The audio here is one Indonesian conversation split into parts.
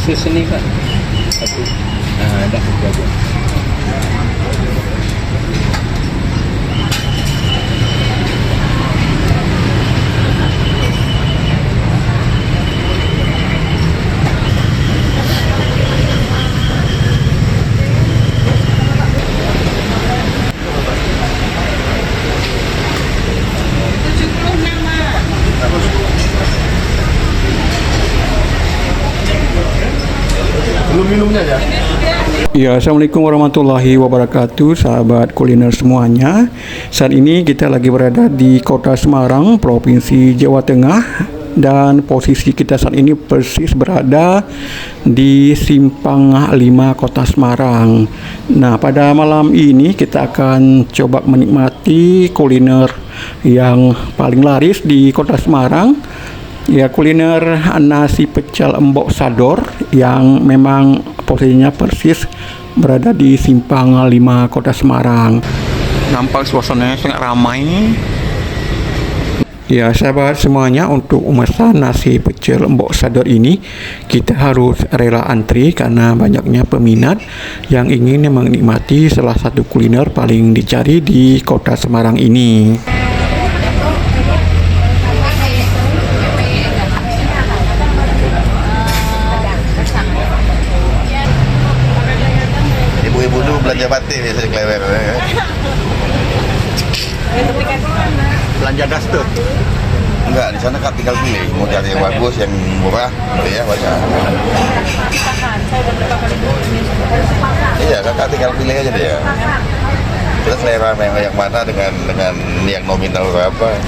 khusus ini Kak. Satu. Nah, ada satu aja. Belum minumnya ya? Ya, Assalamualaikum warahmatullahi wabarakatuh, sahabat kuliner semuanya. Saat ini kita lagi berada di Kota Semarang, Provinsi Jawa Tengah, dan posisi kita saat ini persis berada di Simpang 5 Kota Semarang. Nah, pada malam ini kita akan coba menikmati kuliner yang paling laris di Kota Semarang. Ya, kuliner nasi pecel embok sador yang memang posisinya persis berada di Simpang 5 Kota Semarang. Nampak suasananya sangat ramai. Ya, sahabat semuanya, untuk memesan nasi pecel embok sador ini kita harus rela antri karena banyaknya peminat yang ingin menikmati salah satu kuliner paling dicari di Kota Semarang ini. Ibu-ibu dulu belanja batik biasanya klewer. Belanja gas tuh. Enggak, di sana Kak tinggal pilih mau cari yang bagus, yang murah, gitu ya banyak. Iya, Kakak tinggal pilih aja deh ya. Terus selera yang mana dengan yang nominal berapa.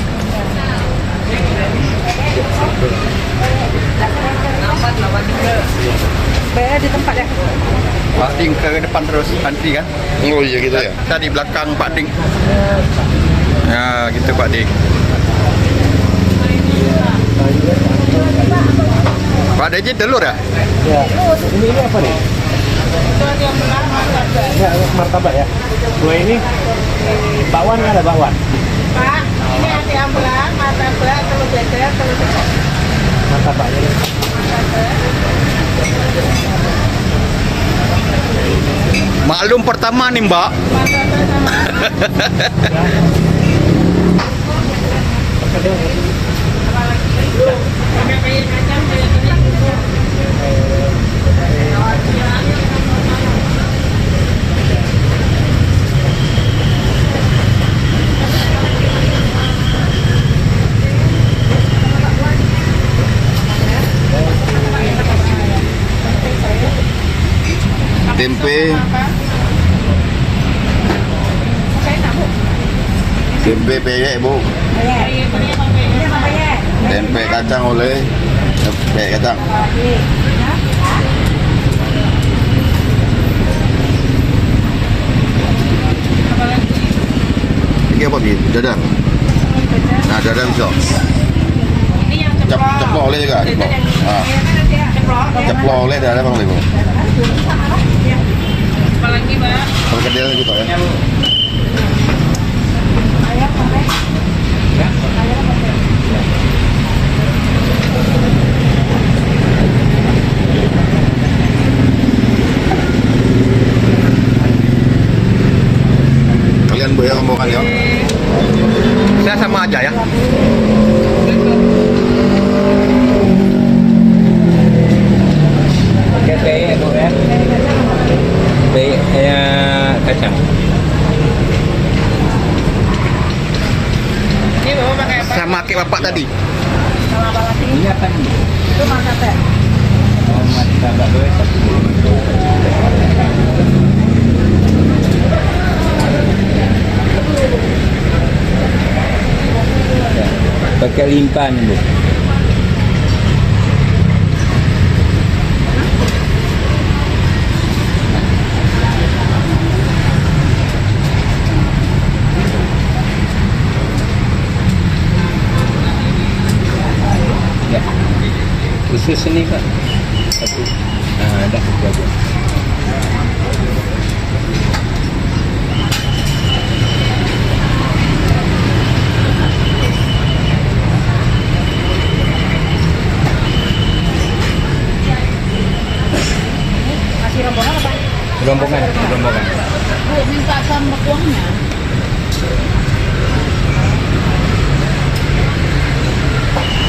Bayar di tempat ya? Pak Ding ke depan terus antri kan? Oh iya gitu ya. Tadi belakang Pak Ding. Ya, gitu Pak Ding. Pak Deji telur ya? Ya, ini apa nih? Ya, martabak ya. Dua ini bakwan, ada bakwan. Pak, ini ada ambelang, martabak, telur dadar, telur dadar. Martabaknya nih. Maklum pertama nih Mbak. Martabak sama ada kayak kacang, kayak telur. Tempe, tempe peyek Bu, tempe kacang oleh, peyek kacang. Ini apa Bi? Dadar. Nah, dadar bisa. Ini yang Ceplok oleh juga. Ceplok. Ah, ceplok oleh dadar bang Bu. Apalagi Mbak? Kalau kedel gitu ya. Kalian Bu ya rombongan ya. Saya sama aja ya. Pakai peyek Bu ya. Peyek kacang. Ini Bapak pakai apa? Sama kayak Bapak tadi. Sama apa lagi? Ini apa nih? Itu martabak. Oh, martabak gue satu. Pakai limpan Bu. Ya. Khusus ini Kak. Satu. Nah, ada satu aja. Rombongan. Bu, minta tambah uangnya.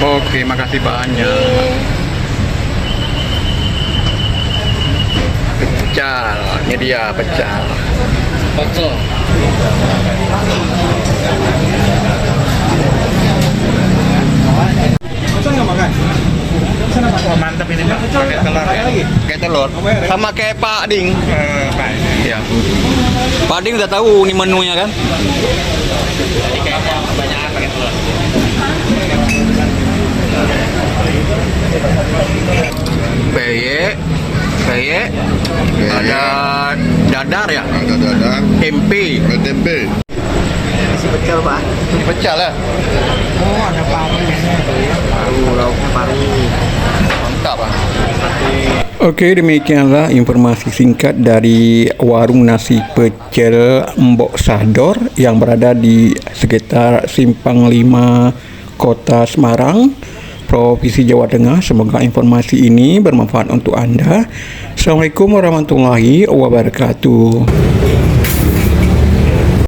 Oke, makasih banyak. Pecel, ini dia pecel. Wah, mantap ini Pak. Pakai telur ya. Kayak telur, sama kayak Pak Ding. Pak. Ya. Pak Ding udah tahu nih menunya kan? Jadi kayaknya kebanyakan pakai telur. Peye, ada dadar ya, Ada dadar, tempe, ada tempe. Isi pecel Pak. ini pecel ya. Oh, ada parunya. Paru, lauknya paru. Mantap Pak. Oke, demikianlah informasi singkat dari warung nasi pecel Mbok Sahdor yang berada di sekitar Simpang 5 Kota Semarang, Provinsi Jawa Tengah. Semoga informasi ini bermanfaat untuk Anda. Assalamualaikum warahmatullahi wabarakatuh.